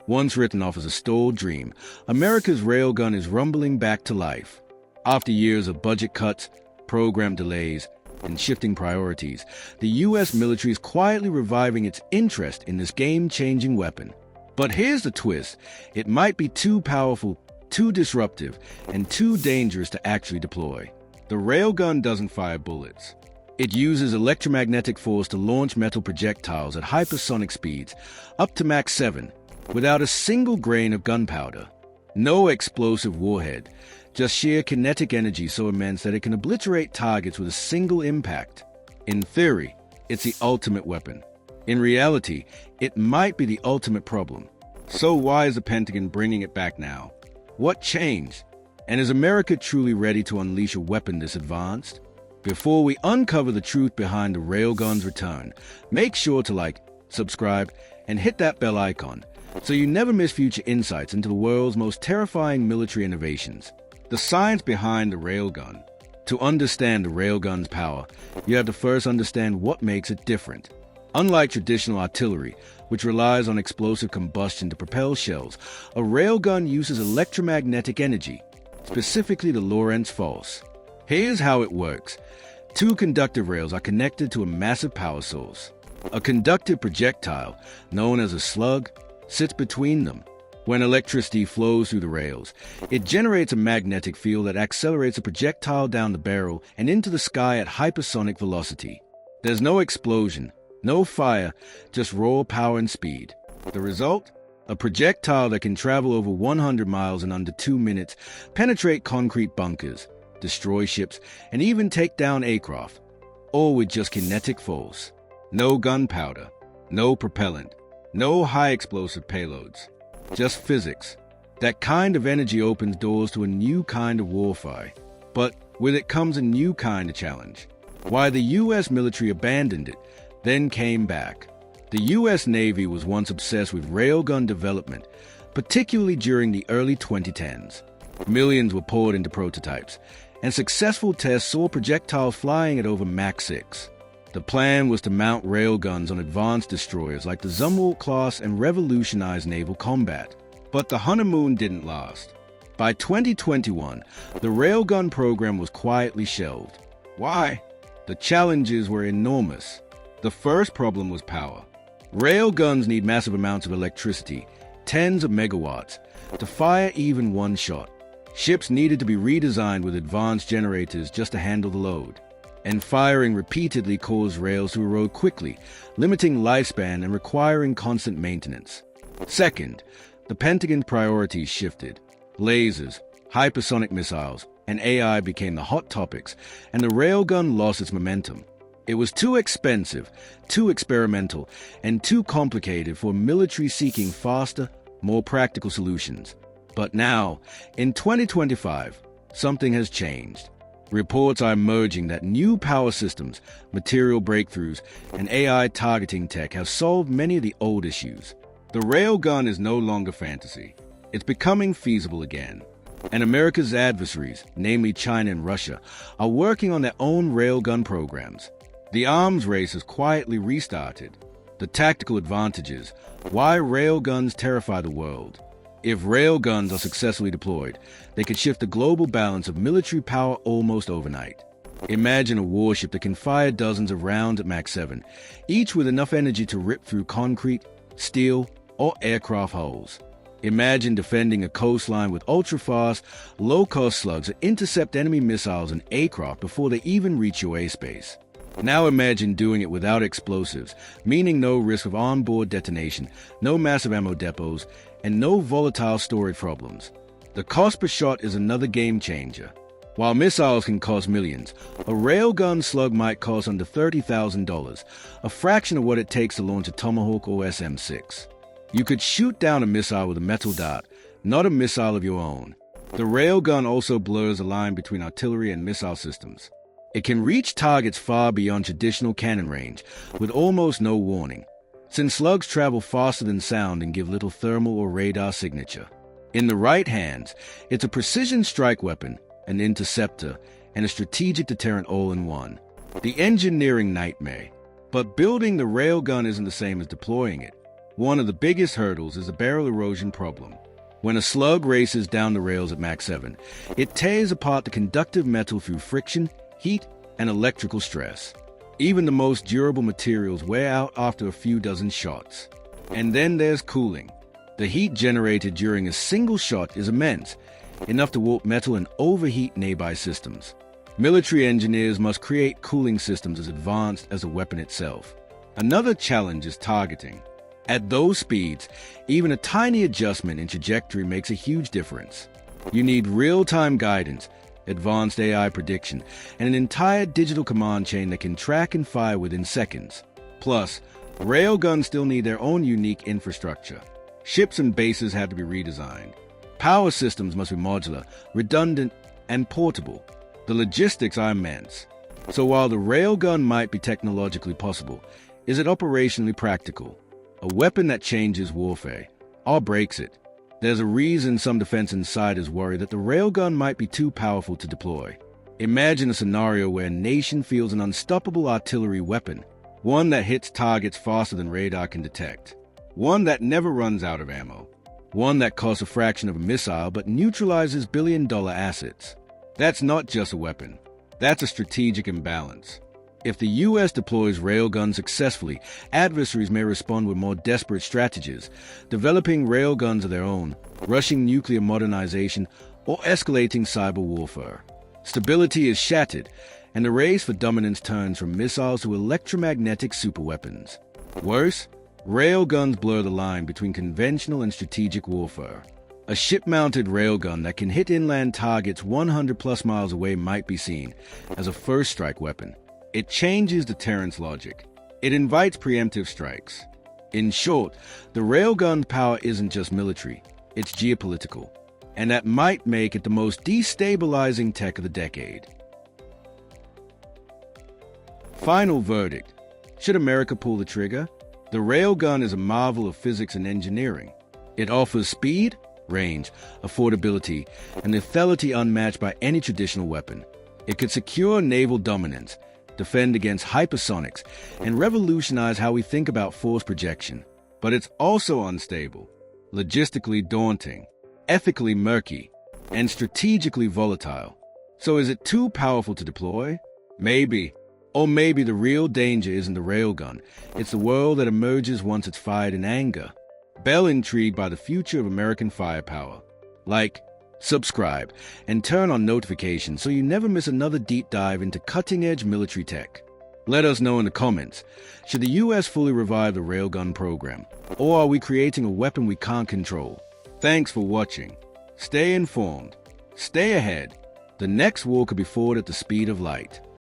Once written off as a stalled dream, America's railgun is rumbling back to life. After years of budget cuts, program delays, and shifting priorities, the U.S. military is quietly reviving its interest in this game-changing weapon. But here's the twist. It might be too powerful, too disruptive, and too dangerous to actually deploy. The railgun doesn't fire bullets. It uses electromagnetic force to launch metal projectiles at hypersonic speeds, up to Mach 7, without a single grain of gunpowder. No explosive warhead, just sheer kinetic energy so immense that it can obliterate targets with a single impact. In theory, it's the ultimate weapon. In reality, it might be the ultimate problem. So why is the Pentagon bringing it back now? What changed? And is America truly ready to unleash a weapon this advanced? Before we uncover the truth behind the railgun's return, make sure to like, subscribe, and hit that bell icon so you never miss future insights into the world's most terrifying military innovations. The science behind the railgun. To understand the railgun's power, you have to first understand what makes it different. Unlike traditional artillery, which relies on explosive combustion to propel shells, a railgun uses electromagnetic energy, specifically the Lorentz force. Here's how it works. Two conductive rails are connected to a massive power source. A conductive projectile, known as a slug, sits between them. When electricity flows through the rails, it generates a magnetic field that accelerates a projectile down the barrel and into the sky at hypersonic velocity. There's no explosion, no fire, just raw power and speed. The result? A projectile that can travel over 100 miles in under 2 minutes, penetrate concrete bunkers, destroy ships, and even take down aircraft, all with just kinetic force. No gunpowder, no propellant, no high explosive payloads, just physics. That kind of energy opens doors to a new kind of warfare. But with it comes a new kind of challenge. Why the U.S. military abandoned it, then came back. The U.S. Navy was once obsessed with railgun development, particularly during the early 2010s. Millions were poured into prototypes, and successful tests saw projectiles flying at over Mach 6. The plan was to mount railguns on advanced destroyers like the Zumwalt class and revolutionize naval combat. But the honeymoon didn't last. By 2021, the railgun program was quietly shelved. Why? The challenges were enormous. The first problem was power. Railguns need massive amounts of electricity, tens of megawatts, to fire even one shot. Ships needed to be redesigned with advanced generators just to handle the load. And firing repeatedly caused rails to erode quickly, limiting lifespan and requiring constant maintenance. Second, the Pentagon priorities shifted. Lasers, hypersonic missiles, and AI became the hot topics, and the railgun lost its momentum. It was too expensive, too experimental, and too complicated for military seeking faster, more practical solutions. But now, in 2025, something has changed. Reports are emerging that new power systems, material breakthroughs, and AI targeting tech have solved many of the old issues. The railgun is no longer fantasy. It's becoming feasible again. And America's adversaries, namely China and Russia, are working on their own railgun programs. The arms race has quietly restarted. The tactical advantages, why railguns terrify the world. If railguns are successfully deployed, they could shift the global balance of military power almost overnight. Imagine a warship that can fire dozens of rounds at Mach 7, each with enough energy to rip through concrete, steel, or aircraft hulls. Imagine defending a coastline with ultra-fast, low-cost slugs that intercept enemy missiles and aircraft before they even reach your airspace. Now imagine doing it without explosives, meaning no risk of onboard detonation, no massive ammo depots, and no volatile storage problems. The cost per shot is another game changer. While missiles can cost millions, a railgun slug might cost under $30,000, a fraction of what it takes to launch a Tomahawk or SM-6. You could shoot down a missile with a metal dart, not a missile of your own. The railgun also blurs the line between artillery and missile systems. It can reach targets far beyond traditional cannon range, with almost no warning, since slugs travel faster than sound and give little thermal or radar signature. In the right hands, it's a precision strike weapon, an interceptor, and a strategic deterrent all in one. The engineering nightmare. But building the railgun isn't the same as deploying it. One of the biggest hurdles is the barrel erosion problem. When a slug races down the rails at Mach 7, it tears apart the conductive metal through friction, heat, and electrical stress. Even the most durable materials wear out after a few dozen shots. And then there's cooling. The heat generated during a single shot is immense, enough to warp metal and overheat nearby systems. Military engineers must create cooling systems as advanced as the weapon itself. Another challenge is targeting. At those speeds, even a tiny adjustment in trajectory makes a huge difference. You need real-time guidance, advanced AI prediction, and an entire digital command chain that can track and fire within seconds. Plus, railguns still need their own unique infrastructure. Ships and bases have to be redesigned. Power systems must be modular, redundant, and portable. The logistics are immense. So while the railgun might be technologically possible, is it operationally practical? A weapon that changes warfare, or breaks it. There's a reason some defense insiders worry that the railgun might be too powerful to deploy. Imagine a scenario where a nation fields an unstoppable artillery weapon, one that hits targets faster than radar can detect, one that never runs out of ammo, one that costs a fraction of a missile but neutralizes billion-dollar assets. That's not just a weapon. That's a strategic imbalance. If the U.S. deploys railguns successfully, adversaries may respond with more desperate strategies, developing railguns of their own, rushing nuclear modernization, or escalating cyber warfare. Stability is shattered, and the race for dominance turns from missiles to electromagnetic superweapons. Worse, railguns blur the line between conventional and strategic warfare. A ship-mounted railgun that can hit inland targets 100-plus miles away might be seen as a first-strike weapon. It changes deterrence logic. It invites preemptive strikes. In short, the railgun power isn't just military, it's geopolitical. And that might make it the most destabilizing tech of the decade. Final verdict. Should America pull the trigger? The railgun is a marvel of physics and engineering. It offers speed, range, affordability, and lethality unmatched by any traditional weapon. It could secure naval dominance, defend against hypersonics, and revolutionize how we think about force projection. But it's also unstable, logistically daunting, ethically murky, and strategically volatile. So is it too powerful to deploy? Maybe. Or maybe the real danger isn't the railgun, it's the world that emerges once it's fired in anger. Bell intrigued by the future of American firepower. Like, subscribe, and turn on notifications so you never miss another deep dive into cutting-edge military tech. Let us know in the comments, should the U.S. fully revive the railgun program, or are we creating a weapon we can't control? Thanks for watching. Stay informed. Stay ahead. The next war could be fought at the speed of light.